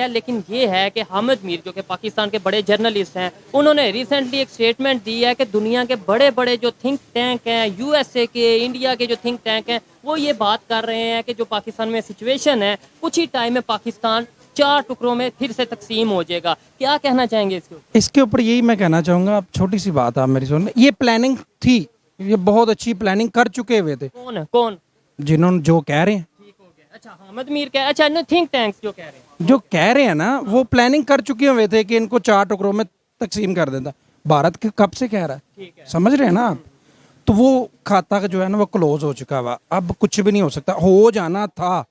है। लेकिन ये है कि हामिद मीर जो कि पाकिस्तान के बड़े जर्नलिस्ट हैं, उन्होंने रिसेंटली एक स्टेटमेंट दी है कि दुनिया के बड़े बड़े जो थिंक टैंक हैं, यूएसए के, इंडिया के जो थिंक टैंक हैं, वो ये बात कर रहे हैं कि जो पाकिस्तान में सिचुएशन है, कुछ ही टाइम में पाकिस्तान 4 टुकड़ों में फिर से तकसीम हो जाएगा। क्या कहना चाहेंगे इसके ऊपर? यही मैं कहना चाहूँगा, अब छोटी सी बात आप मेरी सुन, ये प्लानिंग थी, ये बहुत अच्छी प्लानिंग कर चुके हुए थे। कौन जिन्होंने जो कह रहे हैं, अच्छा हामिद मीर कह, अच्छा थिंक टैंक्स जो कह रहे हैं ना, वो प्लानिंग कर चुके हुए थे कि इनको 4 टुकड़ों में तकसीम कर देता। भारत के कब से कह रहा है, समझ रहे हैं ना आप? तो वो खाता जो है ना वो क्लोज हो चुका हुआ, अब कुछ भी नहीं हो सकता, हो जाना था।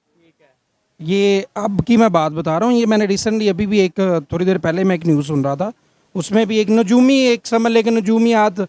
ये अब की मैं बात बता रहा हूँ, ये मैंने रिसेंटली अभी भी एक थोड़ी देर पहले मैं एक न्यूज़ सुन रहा था, उसमें भी एक नजूमी, एक समझ लेकिन नजूमियात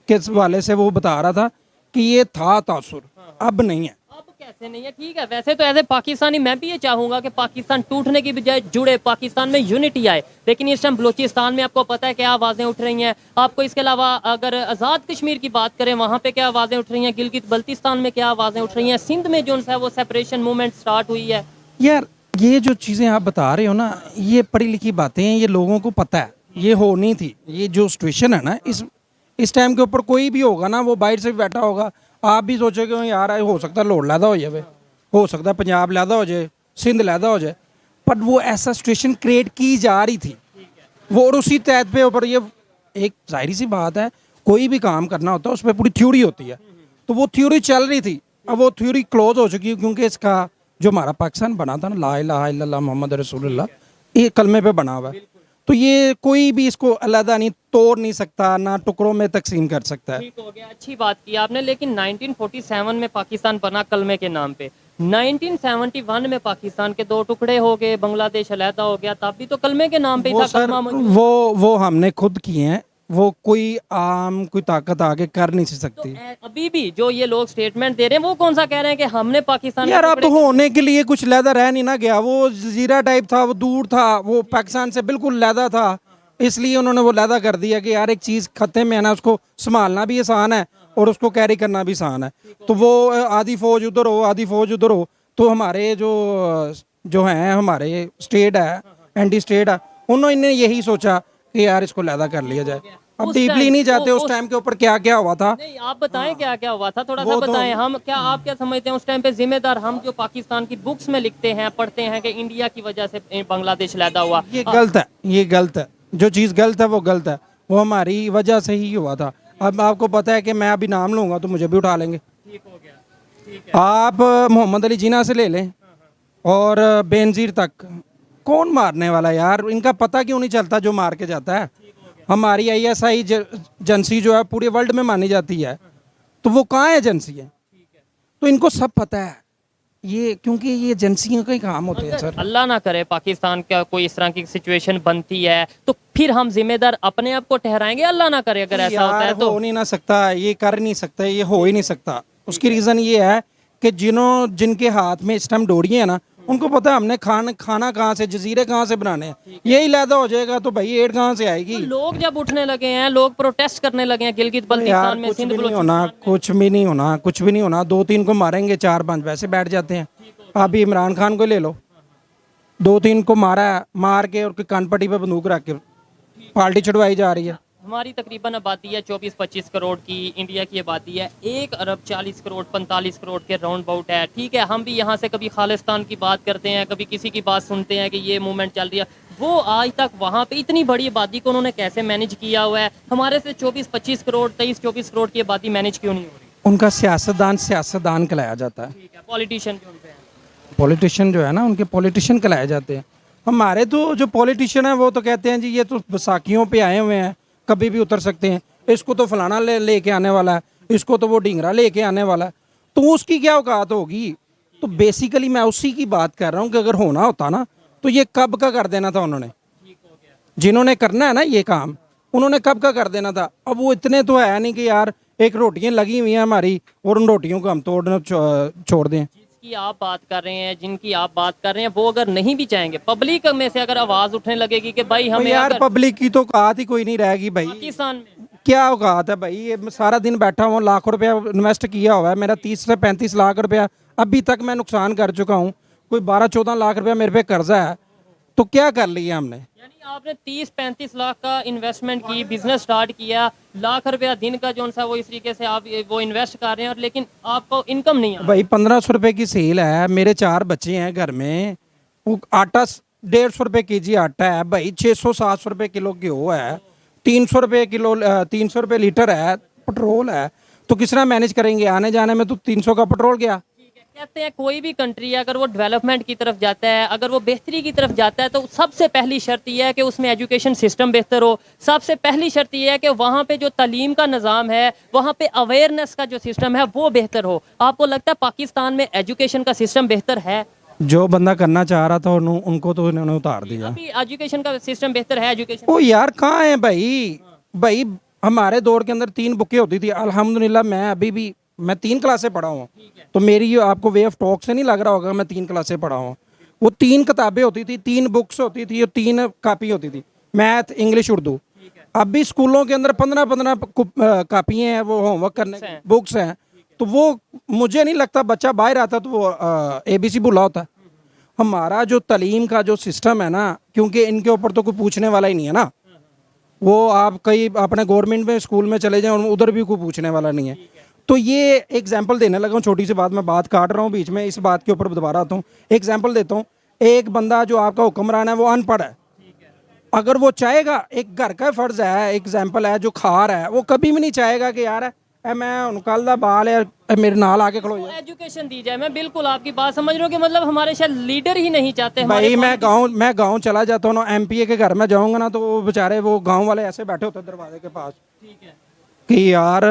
के हवाले से वो बता रहा था कि ये था तासुर, अब नहीं है। अब कैसे नहीं है? ठीक है, वैसे तो एज ए पाकिस्तानी मैं भी ये चाहूंगा कि पाकिस्तान टूटने की बजाय जुड़े, पाकिस्तान में यूनिटी आए। लेकिन इस टाइम बलूचिस्तान में आपको पता है क्या आवाज़ें उठ रही हैं। आपको इसके अलावा अगर आज़ाद कश्मीर की बात करें, वहाँ पे क्या आवाज़ें उठ रही हैं, गिलगित बल्तिस्तान में क्या आवाज़ें उठ रही हैं, सिंध में जो है वो सेपरेशन मूवमेंट स्टार्ट हुई है। यार ये जो चीज़ें आप बता रहे हो ना, ये पढ़ी लिखी बातें हैं, ये लोगों को पता है, ये होनी थी। ये जो सिचुएशन है ना, इस टाइम के ऊपर कोई भी होगा ना, वो बाहर से भी बैठा होगा, आप भी सोचोगे यार हो सकता है लोड लैदा हो जाए, हो सकता है पंजाब लैदा हो जाए, सिंध लैदा हो जाए, बट वो ऐसा सिचुएशन क्रिएट की जा रही थी वो, और उसी तहत पे ऊपर ये एक जाहिर सी बात है, कोई भी काम करना होता है उस पर पूरी थ्योरी होती है, तो वो थ्योरी चल रही थी। अब वो थ्योरी क्लोज हो चुकी है, क्योंकि इसका जो हमारा पाकिस्तान बना था ना, ला इलाहा इल्लल्लाह मोहम्मद रसूलुल्लाह, ये कलमे पे बना हुआ है, तो ये कोई भी इसको अलग नहीं तोड़ नहीं सकता, ना टुकड़ों में तकसीम कर सकता है। ठीक हो गया, अच्छी बात की आपने। लेकिन 1947 में पाकिस्तान बना कलमे के नाम पे, 1971 में पाकिस्तान के 2 टुकड़े हो गए, बांग्लादेश अलहदा हो गया, तब भी तो कलमे के नाम पे ही था। सर, वो हमने खुद किए हैं, वो कोई आम कोई ताकत आगे कर नहीं सकती। तो अभी भी जो ये लोग स्टेटमेंट दे रहे हैं, वो कौन सा कह रहे हैं कि हमने पाकिस्तान, यार अब तो होने के लिए कुछ लहदा रह नहीं ना गया, वो जजीरा टाइप था, वो दूर था, वो पाकिस्तान से बिल्कुल लहदा था, इसलिए उन्होंने वो लहदा कर दिया कि यार एक चीज़ खत्ते में है ना, उसको संभालना भी आसान है और उसको कैरी करना भी आसान है। तो वो आधी फौज उधर हो, आधी फौज उधर हो, तो हमारे जो हैं हमारे स्टेट है, एंटी स्टेट है, उन्होंने यही सोचा कि यार इसको लहदा कर लिया जाए। अब डीपली नहीं जाते उस टाइम के ऊपर क्या क्या हुआ था। नहीं, आप बताएं क्या क्या हुआ था, थोड़ा सा बताएं। हम क्या, आप क्या समझते हैं उस टाइम पे जिम्मेदार हम जो पाकिस्तान की बुक्स में लिखते हैं, पढ़ते हैं कि इंडिया की वजह से बांग्लादेश लैदा हुआ, ये गलत है, ये गलत है, जो चीज़ गलत है वो गलत है, वो हमारी वजह से ही हुआ था। अब आपको पता है कि मैं अभी नाम लूंगा तो मुझे भी उठा लेंगे। ठीक हो गया, ठीक है। आप मोहम्मद अली जिन्ना से ले लें और बेनजीर तक, कौन मारने वाला यार, इनका पता क्यों नहीं चलता जो मार के जाता है। हमारी ISI एजेंसी जो है पूरे वर्ल्ड में मानी जाती है, तो वो कहाँ एजेंसी है? तो इनको सब पता है ये, क्योंकि ये एजेंसियों का ही काम होते हैं सर। अल्लाह ना करे पाकिस्तान का कोई इस तरह की सिचुएशन बनती है तो फिर हम जिम्मेदार अपने आप को ठहराएंगे? अल्लाह ना करे अगर ऐसा होता है तो। हो नहीं ना सकता, ये कर नहीं सकता, ये हो ही नहीं सकता। उसकी रीज़न ये है कि जिनके हाथ में इस टाइम डोरियाँ है ना, उनको पता है हमने खाना कहाँ से, जजीरे कहाँ से बनाने हैं। यही लैदा हो जाएगा तो भाई एड कहाँ से आएगी? तो लोग जब उठने लगे हैं, लोग प्रोटेस्ट करने लगे हैं गिलगित बल्तिस्तान में, सिंध बलूचिस्तान में। कुछ भी नहीं होना, कुछ भी नहीं होना। 2-3 को मारेंगे, 4-5 वैसे बैठ जाते हैं। अभी इमरान खान को ले लो, 2-3 को मार के और कान पट्टी पे बंदूक रख के पार्टी छुड़वाई जा रही है। हमारी तकरीबन आबादी है 24-25 करोड़ की, इंडिया की आबादी है 1 अरब 40 करोड़ 45 करोड़ के राउंड बाउट है। ठीक है, हम भी यहाँ से कभी खालिस्तान की बात करते हैं, कभी किसी की बात सुनते हैं कि ये मूवमेंट चल रही है। वो आज तक वहाँ पे इतनी बड़ी आबादी को उन्होंने कैसे मैनेज किया हुआ है? हमारे से 24-25 करोड़ 23-24 करोड़ की आबादी मैनेज क्यों नहीं हो रही? उनका सियासतदान कहलाया जाता है। ठीक है, पॉलिटिशियन जो उनपे हैं, पॉलिटिशियन जो है ना, उनके पॉलिटिशियन कहलाए जाते हैं। हमारे तो जो पॉलिटिशियन है वो तो कहते हैं जी ये तो बैसाखियों पे आए हुए हैं, कभी भी उतर सकते हैं, इसको तो फलाना लेके आने वाला है, इसको तो वो ढींगरा लेके आने वाला है, तो उसकी क्या औकात होगी? तो बेसिकली मैं उसी की बात कर रहा हूँ कि अगर होना होता ना तो ये कब का कर देना था उन्होंने। जिन्होंने करना है ना ये काम, उन्होंने कब का कर देना था। अब वो इतने तो है नहीं कि यार एक रोटियां लगी हुई हैं हमारी और उन रोटियों को हम तोड़ना छोड़ दें। जिसकी आप बात कर रहे हैं, जिनकी आप बात कर रहे हैं, वो अगर नहीं भी चाहेंगे, पब्लिक में से अगर आवाज उठने लगेगी कि भाई हमें, यार पब्लिक की तो औकात ही कोई नहीं रहेगी भाई। पाकिस्तान में क्या औकात है भाई? ये सारा दिन बैठा हुआ, लाखों रुपया इन्वेस्ट किया हुआ है, मेरा 30 से 35 लाख रुपया अभी तक मैं नुकसान कर चुका हूँ, कोई 12-14 लाख रुपया मेरे पे कर्जा है, तो क्या कर लिया हमने? यानी आपने 30-35 लाख का इन्वेस्टमेंट की, बिजनेस स्टार्ट किया, लाख रुपया दिन का जो सा वो इस तरीके से आप वो इन्वेस्ट कर रहे हैं, और लेकिन आपको इनकम नहीं आ रही। भाई 1500 रुपए की सेल है, मेरे 4 बच्चे हैं घर में, वो आटा 150 रुपए केजी आटा है भाई, 600-700 रुपए किलो गेहूँ है, 300 रुपए किलो 300 रुपए लीटर है पेट्रोल है, तो किस तरह मैनेज करेंगे? आने जाने में तो 300 का पेट्रोल गया। कहते हैं कोई भी कंट्री अगर वो डेवलपमेंट की तरफ जाता है, अगर वो बेहतरी की तरफ जाता है, तो सबसे पहली शर्त यह है कि उसमें एजुकेशन सिस्टम बेहतर हो। सबसे पहली शर्त यह है कि वहाँ पे जो तालीम का निज़ाम है, वहाँ पे अवेयरनेस का जो सिस्टम है वो बेहतर हो। आपको लगता है पाकिस्तान में एजुकेशन का सिस्टम बेहतर है? जो बंदा करना चाह रहा था उनको तो इन्होंने उतार दिया। अभी एजुकेशन का सिस्टम बेहतर है? एजुकेशन ओ यार कहाँ है भाई? भाई हमारे दौर के अंदर 3 बुकें होती थी, अल्हम्दुलिल्लाह मैं अभी भी मैं 3 क्लासें पढ़ा हूँ, तो मेरी आपको वे ऑफ टॉक से नहीं लग रहा होगा मैं 3 क्लासें पढ़ा हूँ। वो 3 किताबें होती थी, 3 बुक्स होती थी और 3 कापी होती थी, मैथ इंग्लिश उर्दू। अब भी स्कूलों के अंदर 15-15 कापियाँ हैं, वो होमवर्क करने की बुक्स हैं, तो वो मुझे नहीं लगता बच्चा बाहर आता तो वो ABC भुला होता। हमारा जो तालीम का जो सिस्टम है ना, क्योंकि इनके ऊपर तो कोई पूछने वाला ही नहीं है ना, वो आप कहीं अपने गवर्नमेंट में स्कूल में चले जाएं और उधर भी कोई पूछने वाला नहीं है। तो ये एग्जाम्पल देने लगा हूँ, छोटी सी बात, मैं बात काट रहा हूँ बीच में, इस बात के ऊपर दोबारा आता हूँ। एग्जाम्पल देता हूँ, एक बंदा जो आपका हुक्मरान है वो अनपढ़ है, अगर वो चाहेगा, एक घर का फर्ज है, एग्जाम्पल है, जो खा रहा है वो कभी भी नहीं चाहेगा कि यार मैं कल दा बाल है मेरे नाल आके खड़ो जाए। एजुकेशन दी जाए। मैं बिल्कुल आपकी बात समझ रहा हूँ कि मतलब हमारे शायद लीडर ही नहीं चाहते। भाई मैं गांव चला जाता हूँ ना, MPA के घर में जाऊंगा ना, तो वो बेचारे वो गांव वाले ऐसे बैठे होते दरवाजे के पास, ठीक है, कि यार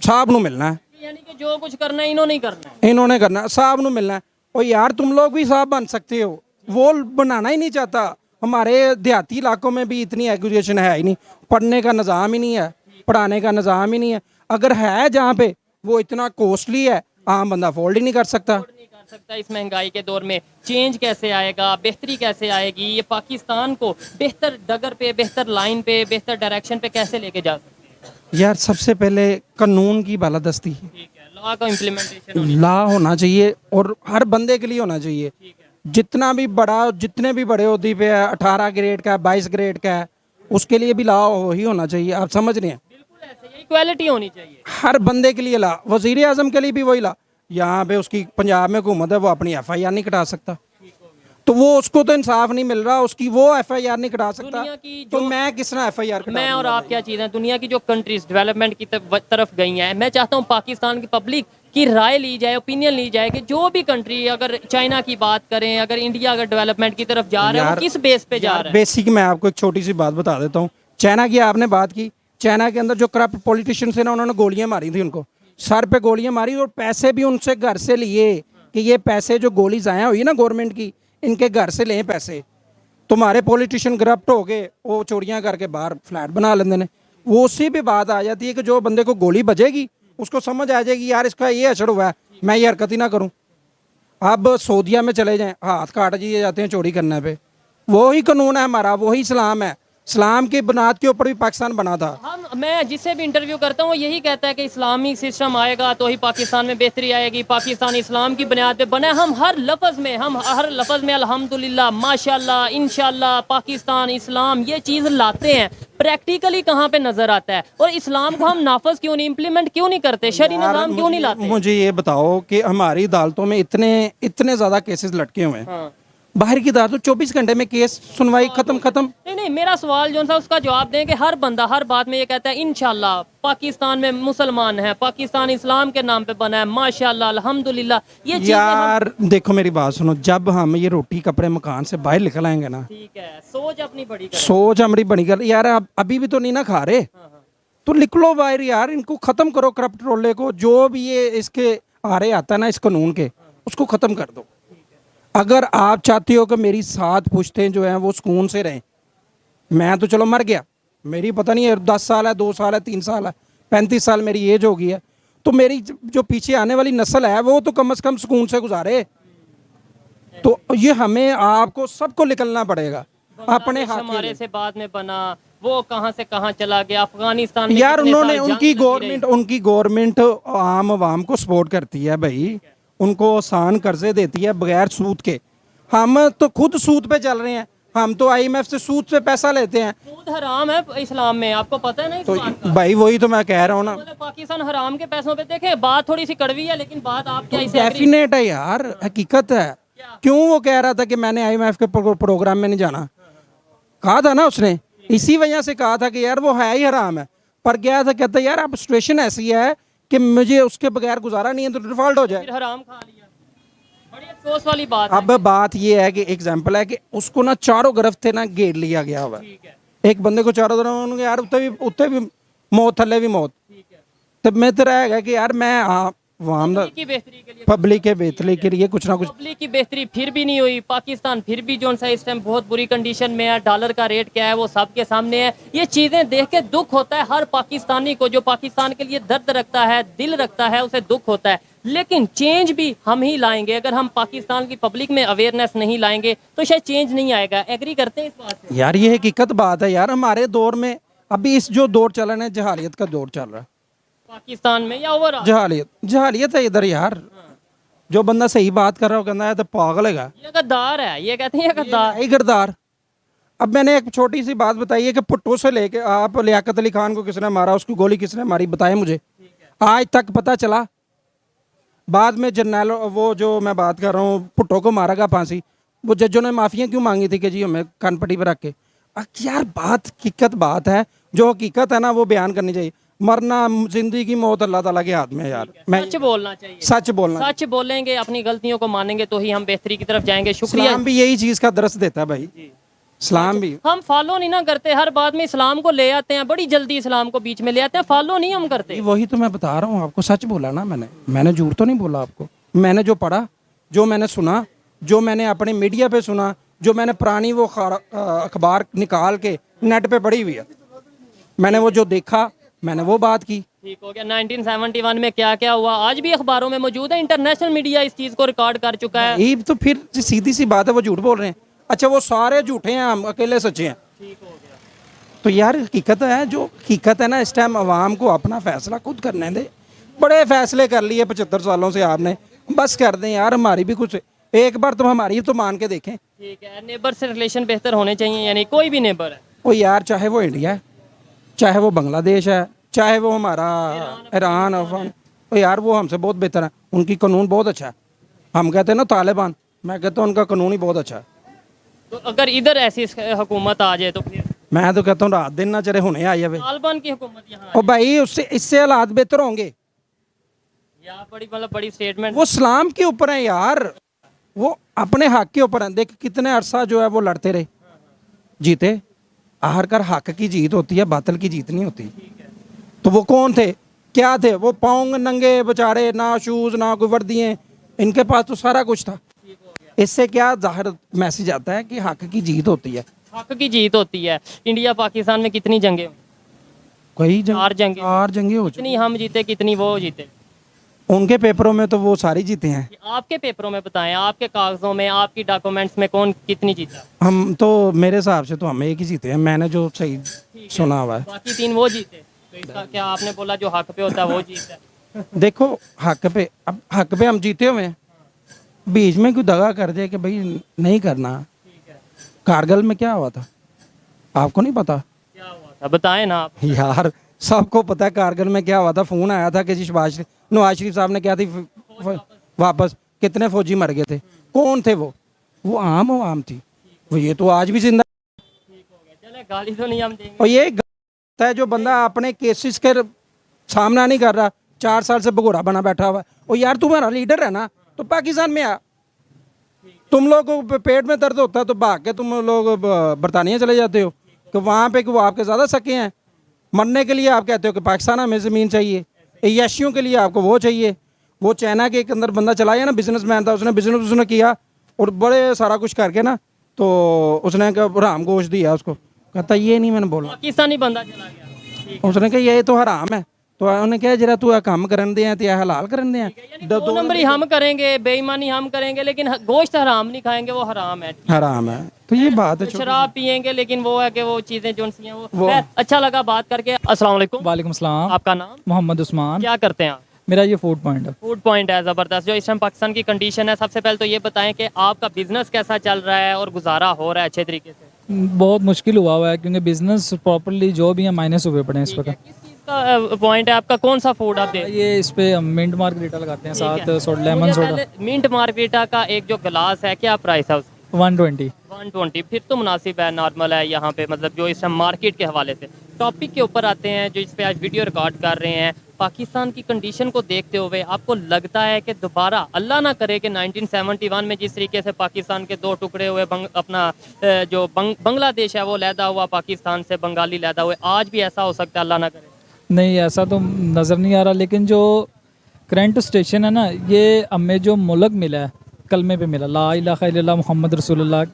साहब नू मिलना है, यानी कि जो कुछ करना है इन्होंने ही करना है, इन्होंने करना है, साहब नू मिलना है। और यार तुम लोग भी साहब बन सकते हो, वो बनाना ही नहीं चाहता। हमारे देहाती इलाकों में भी इतनी एजुकेशन है ही नहीं, पढ़ने का निज़ाम ही नहीं है, पढ़ाने का निज़ाम ही नहीं है। अगर है जहाँ पे वो इतना कॉस्टली है, आम बंदा अफोर्ड ही नहीं कर सकता। नहीं कर सकता। इस महंगाई के दौर में चेंज कैसे आएगा, बेहतरी कैसे आएगी? ये पाकिस्तान को बेहतर डगर पे, बेहतर लाइन पे, बेहतर डायरेक्शन पे कैसे लेके जा सकते हैं? यार सबसे पहले कानून की बालादस्ती, ठीक है, लॉ का इम्प्लीमेंटेशन लॉ होना चाहिए और हर बंदे के लिए होना चाहिए। जितना भी बड़ा, जितने भी बड़े ओहदे पे है, 18 ग्रेड का है, 22 ग्रेड का है, उसके लिए भी लॉ ही होना चाहिए। आप समझ रहे हैं? बिल्कुल ऐसे ही इक्वालिटी होनी चाहिए हर बंदे के लिए लॉ, वजीर आजम के लिए भी वही लॉ। यहाँ पे उसकी पंजाब में हुकूमत है, वो अपनी FIR नहीं कटा सकता, तो वो उसको तो इंसाफ नहीं मिल रहा, उसकी वो FIR नहीं कटा सकता, दुनिया की तो मैं किस तरह FIR कटा मैं और आप क्या चीज़ है, दुनिया की जो कंट्रीज डेवलपमेंट की तरफ गई हैं, मैं चाहता हूँ पाकिस्तान की पब्लिक की राय ली जाए, ओपिनियन ली जाए कि जो भी कंट्री, अगर चाइना की बात करें, अगर इंडिया अगर डेवलपमेंट की तरफ जा रहा है, वो किस बेस पे जा रहा है? बेसिक मैं आपको एक छोटी सी बात बता देता हूँ। चाइना की आपने बात की, चाइना के अंदर जो करप्ट पॉलिटिशियंस है ना, उन्होंने गोलियां मारी थी, उनको सर पे गोलियां मारी और पैसे भी उनसे घर से लिए कि ये पैसे जो गोली ज़ाया हुई ना गवर्नमेंट की, इनके घर से लें पैसे। तुम्हारे पॉलिटिशियन करप्ट हो गए, वो चोरियां करके बाहर फ्लैट बना लेते हैं। वो उसी पे बात आ जाती है कि जो बंदे को गोली बजेगी उसको समझ आ जाएगी यार इसका ये असर हुआ है, मैं ये हरकत ही ना करूं। अब सऊदिया में चले जाएं, हाथ काट दिए जाते हैं चोरी करने पे। वही कानून है हमारा, वही इस्लाम है। इस्लाम की बुनियाद के ऊपर भी पाकिस्तान बना था। मैं जिससे भी इंटरव्यू करता हूँ यही कहता है कि इस्लामी सिस्टम आएगा तो ही पाकिस्तान में बेहतरी आएगी, पाकिस्तान इस्लाम की बुनियाद पे बना है। हम हर लफ्ज़ में अल्हम्दुलिल्लाह, माशाल्लाह, इंशाल्लाह, पाकिस्तान, इस्लाम, ये चीज़ लाते हैं। प्रैक्टिकली कहाँ पे नज़र आता है? और इस्लाम को हम नाफज क्यों नहीं, इम्प्लीमेंट क्यों नहीं करते, शरी निज़ाम क्यों नहीं लाते? मुझे ये बताओ कि हमारी अदालतों में इतने ज़्यादा केसेस लटके हुए हैं। हाँ। बाहर की अदालतों 24 घंटे में केस सुनवाई खत्म। नहीं, मेरा सवाल जो था उसका जवाब दें कि हर बंदा हर बात में ये कहता है इंशाल्लाह पाकिस्तान में मुसलमान है, पाकिस्तान इस्लाम के नाम पे बना है, माशाल्लाह, अल्हम्दुलिल्लाह। ये यार देखो मेरी बात सुनो, जब हम ये रोटी कपड़े मकान से बाहर निकल आएंगे ना, ठीक है, सोच अपनी बड़ी करें। सोच हमारी बनी कर यार, अभी भी तो नहीं ना खा रहे, तो निकलो बाहर यार, इनको खत्म करो करप्ट रोले को, जो भी ये इसके आरे आता है ना इस कानून के, उसको खत्म कर दो। अगर आप चाहते हो कि मेरी 7 पुश्तें जो हैं वो सुकून से रहें, मैं तो चलो मर गया, मेरी पता नहीं है 10 साल है, 2 साल है, 3 साल है, 35 साल मेरी एज हो गई है, तो मेरी जो पीछे आने वाली नस्ल है वो तो कम से कम सुकून से गुजारे। तो ये हमें आपको सबको निकलना पड़ेगा अपने हाथ। हमारे से बाद में बना, वो कहां से कहां चला गया, अफगानिस्तान में यार कितने उन्होंने साल उनकी गवर्नमेंट आम आवाम को सपोर्ट करती है भाई, उनको आसान कर्जे देती है बगैर सूद के। हम तो खुद सूद पे चल रहे हैं, हम तो IMF से सूद से पैसा लेते हैं। सूद हराम है इस्लाम में, आपको पता है ना इस तो बात का? भाई वही तो मैं कह रहा हूँ ना, मतलब पाकिस्तान हराम के पैसों पे देखें, बात थोड़ी सी कड़वी है लेकिन बात आप क्या इसे agree- डेफिनेट है यार, हकीकत है। क्यों वो कह रहा था कि मैंने IMF के प्रोग्राम में नहीं जाना, कहा था ना उसने, इसी वजह से कहा था कि यार वो है ही हराम है, पर गया था, कहता यार अब सिचुएशन ऐसी है कि मुझे उसके बगैर गुजारा नहीं है, तो डिफॉल्ट हो जाए। फिर हराम खा लिया, बड़ी अफसोस वाली बात है। अब बात ये है कि एग्जाम्पल है कि उसको ना चारों तरफ थे ना घेर लिया गया हुआ है। ठीक है, एक बंदे को चारों तरफ उन्होंने यार उत्ते भी मौत, थले भी मौत। ठीक है। तब मैं तो रहेगा कि यार मैं वहाँ पब्लिक की बेहतरी के लिए, पब्लिक के बेहतरी के लिए कुछ ना कुछ। पब्लिक की बेहतरी फिर भी नहीं हुई। पाकिस्तान फिर भी जो सा इस टाइम बहुत बुरी कंडीशन में है, डॉलर का रेट क्या है वो सबके सामने है। ये चीजें देख के दुख होता है हर पाकिस्तानी को, जो पाकिस्तान के लिए दर्द रखता है, दिल रखता है, उसे दुख होता है। लेकिन चेंज भी हम ही लाएंगे, अगर हम पाकिस्तान की पब्लिक में अवेयरनेस नहीं लाएंगे तो शायद चेंज नहीं आएगा। एग्री करते हैं इस बात से? यार ये हकीकत बात है यार, हमारे दौर में अभी इस जो दौर चल रहा है, जहालियत का दौर चल रहा है पाकिस्तान में या ओवरऑल? जहालियत है इधर यार। जो बंदा सही बात कर रहा है वो कहता है तो पागल है, ये गद्दार है, ये कहते हैं ये गद्दार। यही किरदार। अब मैंने एक छोटी सी बात बताई है कि पुट्टो से लेके आप लियाकत अली खान को किसने मारा, उसकी गोली किसने मारी, बताए मुझे। आज तक पता चला। बाद में जर्नैल वो जो मैं बात कर रहा हूँ पुट्टो को मारा गया फांसी, वो जजों ने माफिया क्यों मांगी थी कि जी हमें कानपट्टी पर रख के। यार बात हकीकत बात है, जो हकीकत है ना वो बयान करनी चाहिए। मरना जिंदगी की मौत अल्लाह ताला के हाथ में है यार। मैं सच बोलना चाहिए, सच बोलना, सच बोलेंगे, अपनी गलतियों को मानेंगे तो ही हम बेहतरी की तरफ जाएंगे। शुक्रिया। इस्लाम भी यही चीज का दरस देता है भाई, इस्लाम भी। हम फॉलो नहीं ना करते, हर बात में इस्लाम को ले आते हैं, बड़ी जल्दी इस्लाम को बीच में ले आते हैं, फॉलो नहीं हम करते। वही तो मैं बता रहा हूँ आपको, सच बोला ना मैंने झूठ तो नहीं बोला आपको। मैंने जो पढ़ा, जो मैंने सुना, जो मैंने अपने मीडिया पे सुना, जो मैंने पुरानी वो अखबार निकाल के नेट पे पढ़ी हुई है, मैंने वो जो देखा मैंने वो बात की। ठीक हो गया। 1971 में क्या क्या हुआ आज भी अखबारों में मौजूद है, इंटरनेशनल मीडिया इस चीज को रिकॉर्ड कर चुका है। ये तो फिर सीधी सी बात है, वो झूठ बोल रहे हैं। अच्छा वो सारे झूठे हैं, हम अकेले सच्चे हैं। ठीक हो गया। तो यार हकीकत है, जो हकीकत है ना, इस टाइम अवाम को अपना फैसला खुद करने दे। बड़े फैसले कर लिए 75 सालों से आपने, बस कर दें यार, हमारी भी कुछ एक बार तो हमारी तो मान के देखें। ठीक है, नेबर से रिलेशन बेहतर होने चाहिए, यानी कोई भी नेबर है वो यार, चाहे वो इंडिया है, चाहे वो बांग्लादेश है, चाहे वो हमारा ईरान अफगान, तो यार वो हमसे बहुत बेहतर है। उनकी कानून बहुत अच्छा है। हम कहते हैं ना तालिबान, मैं कहता हूँ उनका कानून ही बहुत अच्छा है। तो अगर इधर ऐसी हुकूमत आ जाए तो फिर? मैं तो कहता हूँ रात दिन ना चले, हुने आई जाए। तालिबान की हुकूमत यहाँ और भाई उससे इससे हालात बेहतर होंगे। यार बड़ी मतलब बड़ी स्टेटमेंट। वो इस्लाम के ऊपर है यार, वो अपने हक के ऊपर है। देख कितने अरसा जो है वो लड़ते रहे, जीते। आखिरकार हक की जीत होती है, बातिल की जीत नहीं होती। तो वो कौन थे, क्या थे? वो पाँव नंगे बेचारे, ना शूज ना कोई वर्दियाँ, इनके पास तो सारा कुछ था। इससे क्या जाहिर मैसेज आता है कि हक की जीत होती है। हक की जीत होती है। इंडिया पाकिस्तान में कितनी जंगें? कई चार जंगें। चार जंगें हो चुकी। कितनी हम जीते, कितनी वो जीते? उनके पेपरों में तो वो सारी जीते हैं। आपके पेपरों में बताएं, आपके कागजों में, आपकी डॉक्यूमेंट्स में कौन कितनी जीता? हम तो मेरे हिसाब से तो हम एक ही जीते हैं, मैंने जो सही सुना हुआ है। बाकी 3 वो जीते। तो इसका क्या आपने बोला जो हक पे होता है वो जीता है? देखो हक पे, अब हक पे हम जीते हुए हैं, बीच में कोई दगा कर दे कि भाई नहीं करना। कारगिल में क्या हुआ था आपको नहीं पता? क्या हुआ था बताएं ना आप। यार सबको पता है कारगिल में क्या हुआ था। फोन आया था कि जी नवाज शरीफ साहब ने क्या थी वापस, कितने फौजी मर गए थे। कौन थे वो आम थी वो। ये तो आज भी जिंदा। चले गाली तो नहीं हम देंगे। और ये है जो बंदा अपने केसेस के सामना नहीं कर रहा, 4 साल से भगोड़ा बना बैठा हुआ है। और यार तुम्हारा लीडर है ना, तो पाकिस्तान में आ। तुम लोग को पेट में दर्द होता है तो भाग के तुम लोग बरतानिया चले जाते हो कि वहाँ पे कि वो आपके ज़्यादा सके हैं। मरने के लिए आप कहते हो कि पाकिस्तान हमें ज़मीन चाहिए, यशियों के लिए आपको वो चाहिए। वो चाइना के अंदर बंदा चलाया ना, बिजनेसमैन था, उसने बिजनेस उसने किया और बड़े सारा कुछ करके ना, तो उसने हराम गोश्त दिया उसको। कहता ये नहीं मैंने बोला, पाकिस्तानी बंदा चला गया। उसने कहा ये तो हराम है। तो उन्होंने कहा जरा तू काम करन दे तो यह हलाल करन दे। दो नंबरी हम करेंगे, बेईमानी हम करेंगे, लेकिन गोश्त हराम नहीं खाएंगे, वो हराम है। हराम है, तो ये बात है। शराब पियेंगे लेकिन वो है कि वो चीजें जो सी हैं वो अच्छा लगा बात करके। अस्सलाम वालेकुम। वालेकुम सलाम। आपका नाम? मोहम्मद उस्मान। क्या करते हैं आप? मेरा ये फूड पॉइंट है। फूड पॉइंट है, ज़बरदस्त। जो इस टाइम पाकिस्तान की कंडीशन है, सबसे पहले तो ये बताएं कि आपका बिजनेस कैसा चल रहा है और गुजारा हो रहा है अच्छे तरीके से? बहुत मुश्किल हुआ है क्योंकि बिजनेस प्रॉपर्ली जो भी है माइनस हुए पड़े हैं इस वक्त। किस चीज़ का पॉइंट है आपका, कौन सा फूड आप दे ये इस पे हम मिंट मार्गरीटा लगाते हैं, साथ soda, lemon soda. Mint margarita का एक जो गिलास है क्या प्राइस है उसका? 120। 120, फिर तो मुनासिब है, नॉर्मल है यहाँ पे, मतलब जो इस टाइम मार्केट के हवाले से। टॉपिक के ऊपर आते हैं जो इस पे आज वीडियो रिकॉर्ड कर रहे हैं। पाकिस्तान की कंडीशन को देखते हुए आपको लगता है कि दोबारा, अल्लाह ना करे कि 1971 में जिस तरीके से पाकिस्तान के दो टुकड़े हुए, जो बांग्लादेश है वो लैदा हुआ पाकिस्तान से, बंगाली लैदा हुए, आज भी ऐसा हो सकता है? अल्लाह ना करे। नहीं, ऐसा तो नज़र नहीं आ रहा, लेकिन जो करंट स्टेशन है ना, ये हमें जो मुल्क मिला है कलमे पे मिला, ला इलाहा इल्लल्लाह मुहम्मद रसूलुल्लाह,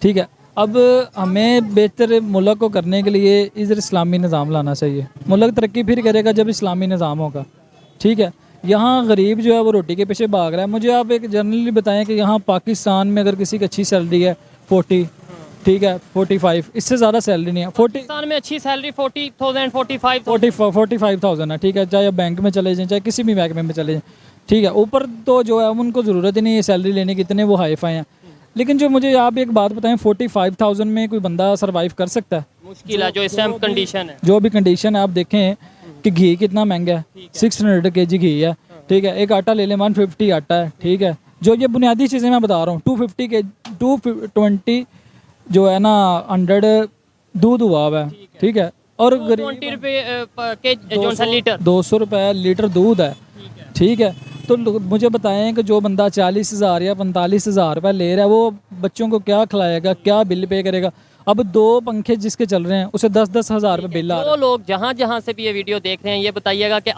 ठीक है। अब हमें बेहतर मुल्क को करने के लिए इधर इस्लामी निज़ाम लाना चाहिए। मुल्क तरक्की फिर करेगा जब इस्लामी निज़ाम होगा, ठीक है। यहाँ गरीब जो है वो रोटी के पीछे भाग रहा है। मुझे आप एक जनरली बताएं कि यहाँ पाकिस्तान में अगर किसी की अच्छी सैलरी है 40, ठीक है, 45, इससे ज़्यादा सैलरी नहीं है। 40 पाकिस्तान में अच्छी सैलरी 40,000 45,000 45,000 है, ठीक है। चाहे आप बैंक में चले जाएं, चाहे किसी भी बैंक में चले जाएं, ठीक है। ऊपर तो जो है उनको ज़रूरत ही नहीं है सैलरी लेने की, इतने वो हाई फाई हैं। लेकिन जो मुझे आप एक बात बताएं, 45,000 में कोई बंदा सर्वाइव कर सकता है? मुश्किल है, जो इस टाइम कंडीशन है। जो भी कंडीशन है, आप देखें कि घी कितना महंगा है, 600 kg घी है, ठीक है। एक आटा ले लें, 150 आटा है, ठीक है। जो ये बुनियादी चीज़ें मैं बता रहा हूँ, 250 के 220 जो है ना 100 दूध हुआ हुआ है, ठीक है। और 20 रुपये के जो सा लीटर, 200 रुपये लीटर दूध है, ठीक है। तो मुझे बताएं कि जो बंदा 40,000 या 45,000 रुपये ले रहा है, वो बच्चों को क्या खिलाएगा, क्या बिल पे करेगा? अब 2 पंखे जिसके चल रहे हैं उसे 10-10 हज़ार रुपये बिल आ रहा है। जो लोग जहाँ जहाँ से भी ये वीडियो देख रहे हैं, ये बताइएगा कि